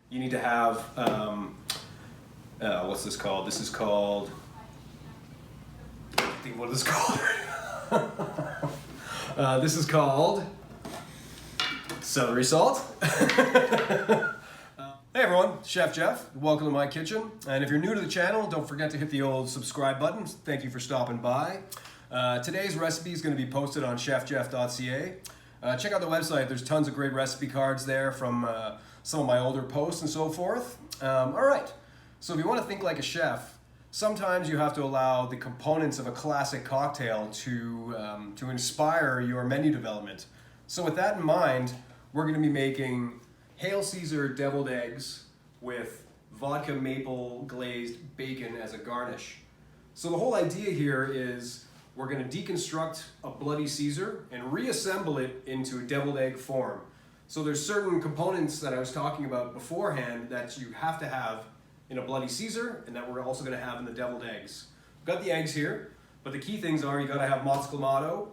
you need to have, what's this called? This is called, I can't think what it's called. This is called celery salt. Hey everyone, Chef Jeff. Welcome to my kitchen. And if you're new to the channel, don't forget to hit the old subscribe button. Thank you for stopping by. Today's recipe is going to be posted on chefgeoff.ca. Check out the website. There's tons of great recipe cards there from some of my older posts and so forth. All right, so if you want to think like a chef, sometimes you have to allow the components of a classic cocktail to inspire your menu development. So with that in mind, we're going to be making Hail Caesar deviled eggs with vodka maple glazed bacon as a garnish. So the whole idea here is we're going to deconstruct a bloody Caesar and reassemble it into a deviled egg form. So there's certain components that I was talking about beforehand that you have to have in a bloody Caesar and that we're also going to have in the deviled eggs. We've got the eggs here, but the key things are you got to have mozz clamato,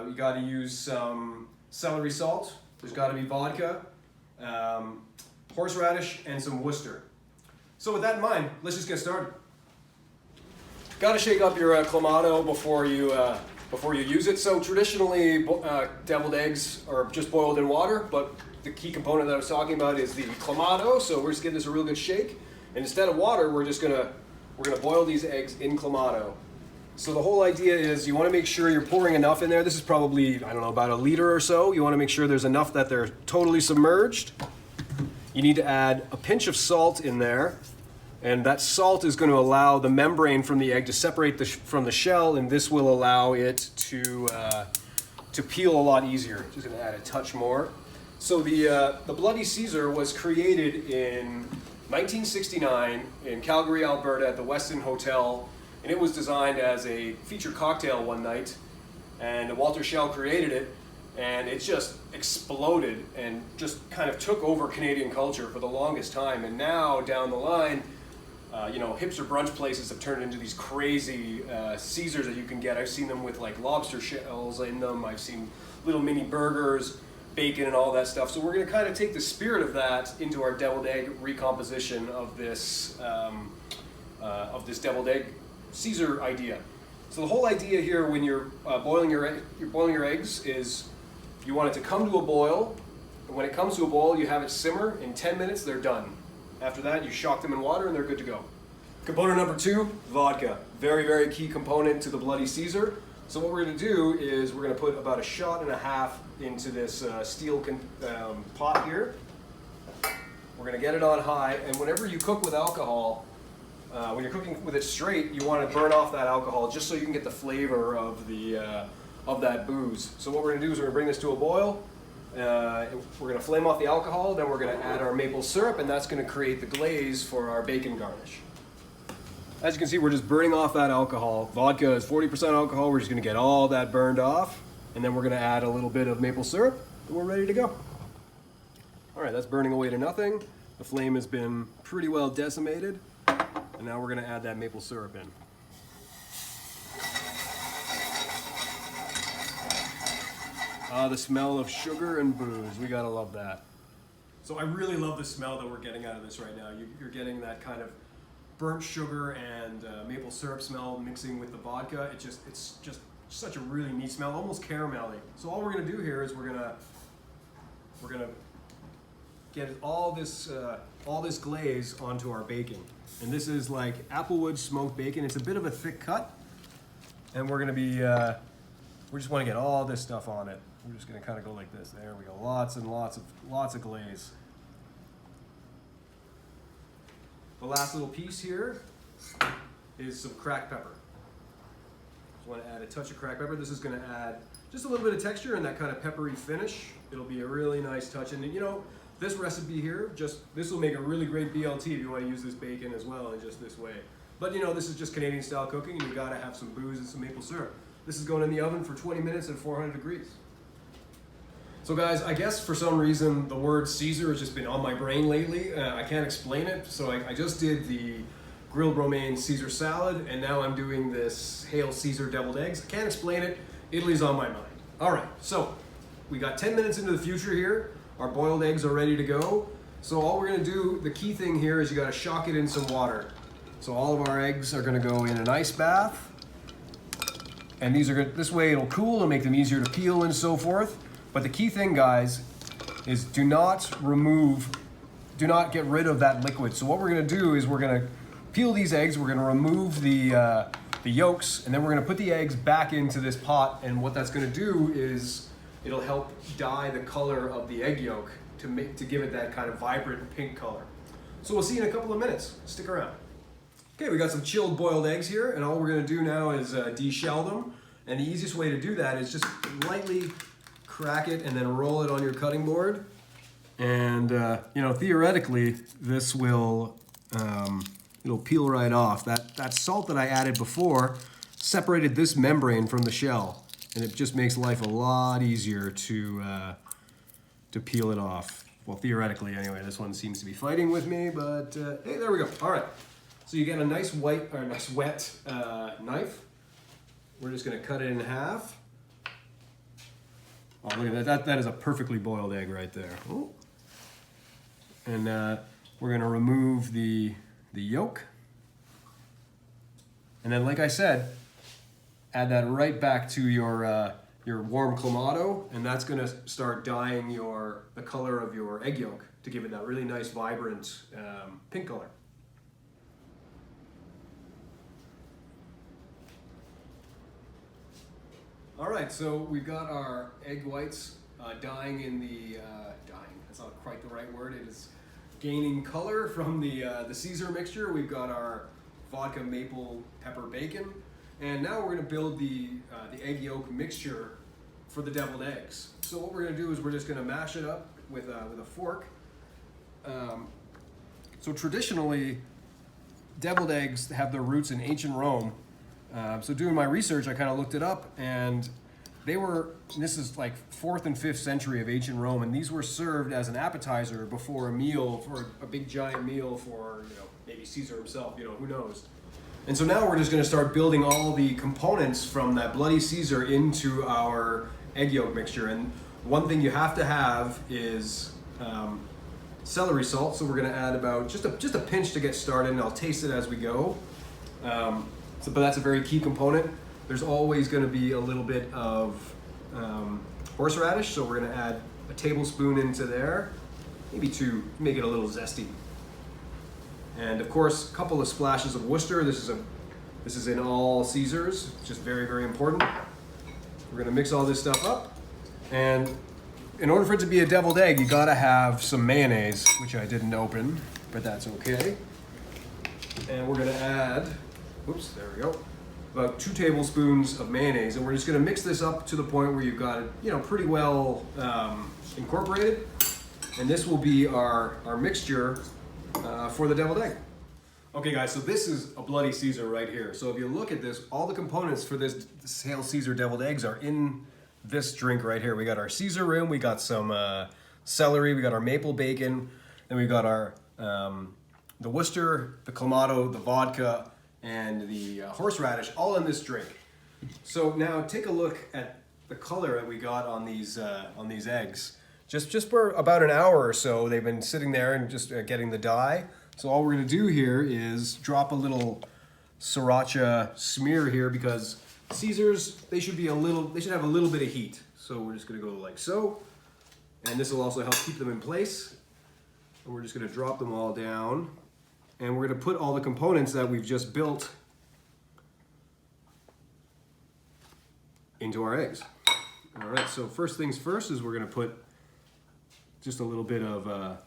you got to use some celery salt, there's got to be vodka, horseradish, and some Worcester. So with that in mind, let's just get started. Got to shake up your clamato before you use it. So traditionally, deviled eggs are just boiled in water, but the key component that I was talking about is the clamato. So we're just giving this a real good shake, and instead of water, we're gonna boil these eggs in clamato. So the whole idea is you want to make sure you're pouring enough in there. This is probably, I don't know, about a liter or so. You want to make sure there's enough that they're totally submerged. You need to add a pinch of salt in there, and that salt is going to allow the membrane from the egg to separate from the shell, and this will allow it to peel a lot easier. Just going to add a touch more. So the Bloody Caesar was created in 1969 in Calgary, Alberta at the Westin Hotel. And it was designed as a featured cocktail one night, and Walter Schell created it, and it just exploded and just kind of took over Canadian culture for the longest time. And now down the line, hipster brunch places have turned into these crazy Caesars that you can get. I've seen them with like lobster shells in them. I've seen little mini burgers, bacon, and all that stuff. So we're going to kind of take the spirit of that into our deviled egg recomposition of this deviled egg Caesar idea. So the whole idea here when you're boiling your eggs is you want it to come to a boil, and when it comes to a boil you have it simmer. In 10 minutes they're done. After that you shock them in water and they're good to go. Component number 2, vodka. Very, very key component to the Bloody Caesar. So what we're going to do is we're going to put about a shot and a half into this steel pot here. We're going to get it on high, and whenever you cook with alcohol, when you're cooking with it straight, you want to burn off that alcohol just so you can get the flavor of that booze. So what we're going to do is we're going to bring this to a boil. We're going to flame off the alcohol, then we're going to add our maple syrup, and that's going to create the glaze for our bacon garnish. As you can see, we're just burning off that alcohol. Vodka is 40% alcohol. We're just going to get all that burned off, and then we're going to add a little bit of maple syrup, and we're ready to go. All right, that's burning away to nothing. The flame has been pretty well decimated. And now we're going to add that maple syrup in. Ah, the smell of sugar and booze. We gotta love that. So I really love the smell that we're getting out of this right now. You're getting that kind of burnt sugar and maple syrup smell mixing with the vodka. It's just such a really neat smell, almost caramelly. So all we're going to do here is we're gonna get all this glaze onto our bacon. And this is like applewood smoked bacon. It's a bit of a thick cut, and we just want to get all this stuff on it. We're just going to kind of go like this. There we go. Lots and lots of glaze. The last little piece here is some cracked pepper. Just want to add a touch of cracked pepper. This is going to add just a little bit of texture and that kind of peppery finish. It'll be a really nice touch. And this recipe here, this will make a really great BLT if you want to use this bacon as well in just this way. But this is just Canadian style cooking, and you gotta have some booze and some maple syrup. This is going in the oven for 20 minutes at 400 degrees. So guys, I guess for some reason the word Caesar has just been on my brain lately. I can't explain it, so I just did the grilled romaine Caesar salad, and now I'm doing this Hail Caesar deviled eggs. I can't explain it. Italy's on my mind. All right, so we got 10 minutes into the future here. Our boiled eggs are ready to go. So all we're gonna do, the key thing here is you gotta shock it in some water. So all of our eggs are gonna go in an ice bath. And these are good, this way it'll cool, it'll make them easier to peel and so forth. But the key thing, guys, is do not get rid of that liquid. So what we're gonna do is we're gonna peel these eggs, we're gonna remove the yolks, and then we're gonna put the eggs back into this pot. And what that's gonna do is it'll help dye the color of the egg yolk to give it that kind of vibrant pink color. So we'll see you in a couple of minutes. Stick around. Okay, we got some chilled boiled eggs here, and all we're gonna do now is de-shell them. And the easiest way to do that is just lightly crack it and then roll it on your cutting board. And you know, theoretically, this will it'll peel right off. That salt that I added before separated this membrane from the shell, and it just makes life a lot easier to peel it off. Well, theoretically, anyway. This one seems to be fighting with me, but hey, there we go. All right. So you get a nice wet knife. We're just gonna cut it in half. Oh, look at that. That is a perfectly boiled egg right there. Ooh. And we're gonna remove the yolk. And then, like I said, add that right back to your warm Clamato, and that's gonna start dyeing the color of your egg yolk to give it that really nice, vibrant pink color. All right, so we've got our egg whites dyeing in dyeing. That's not quite the right word. It is gaining color from the Caesar mixture. We've got our vodka maple pepper bacon, and now we're going to build the egg yolk mixture for the deviled eggs. So what we're going to do is we're just going to mash it up with a fork. So traditionally, deviled eggs have their roots in ancient Rome. So doing my research, I kind of looked it up, and this is like 4th and 5th century of ancient Rome, and these were served as an appetizer before a meal, for a big giant meal for, you know, maybe Caesar himself, you know, who knows. And so now we're just going to start building all the components from that bloody Caesar into our egg yolk mixture. And one thing you have to have is celery salt. So we're going to add about just a pinch to get started, and I'll taste it as we go. But that's a very key component. There's always going to be a little bit of horseradish, so we're going to add a tablespoon into there, maybe 2, make it a little zesty. And of course, a couple of splashes of Worcester. This is in all Caesars, just very, very important. We're going to mix all this stuff up, and in order for it to be a deviled egg, you got to have some mayonnaise, which I didn't open, but that's okay. And we're going to add, oops, there we go, about 2 tablespoons of mayonnaise, and we're just going to mix this up to the point where you've got it, you know, pretty well incorporated. And this will be our mixture for the deviled egg. Okay, guys, so this is a bloody Caesar right here. So if you look at this, all the components for this Hail Caesar deviled eggs are in this drink right here. We got our Caesar rim, we got some celery, we got our maple bacon, and we got our the Worcester, the Clamato, the vodka, and the horseradish, all in this drink. So now take a look at the color that we got on these eggs. Just for about an hour or so, they've been sitting there and just getting the dye. So all we're gonna do here is drop a little sriracha smear here, because Caesars, they should have a little bit of heat. So we're just gonna go like so, and this will also help keep them in place. And we're just gonna drop them all down. And we're going to put all the components that we've just built into our eggs. All right, so first things first is we're going to put just a little bit of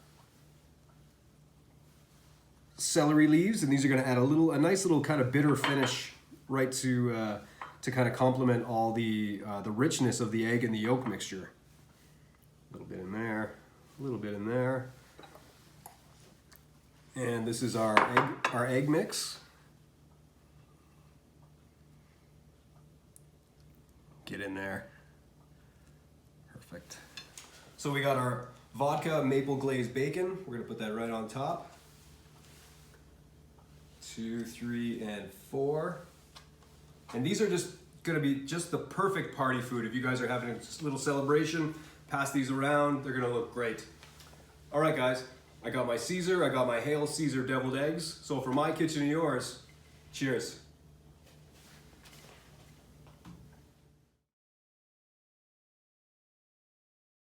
celery leaves, and these are going to add a nice little kind of bitter finish right to kind of complement all the richness of the egg and the yolk mixture. A little bit in there, a little bit in there. And this is our egg mix. Get in there. Perfect. So we got our vodka maple glazed bacon. We're gonna put that right on top. 2, 3, and 4. And these are just gonna be just the perfect party food. If you guys are having a little celebration, pass these around. They're gonna look great. All right, guys. I got my Caesar, I got my Hail Caesar deviled eggs. So for my kitchen and yours, cheers.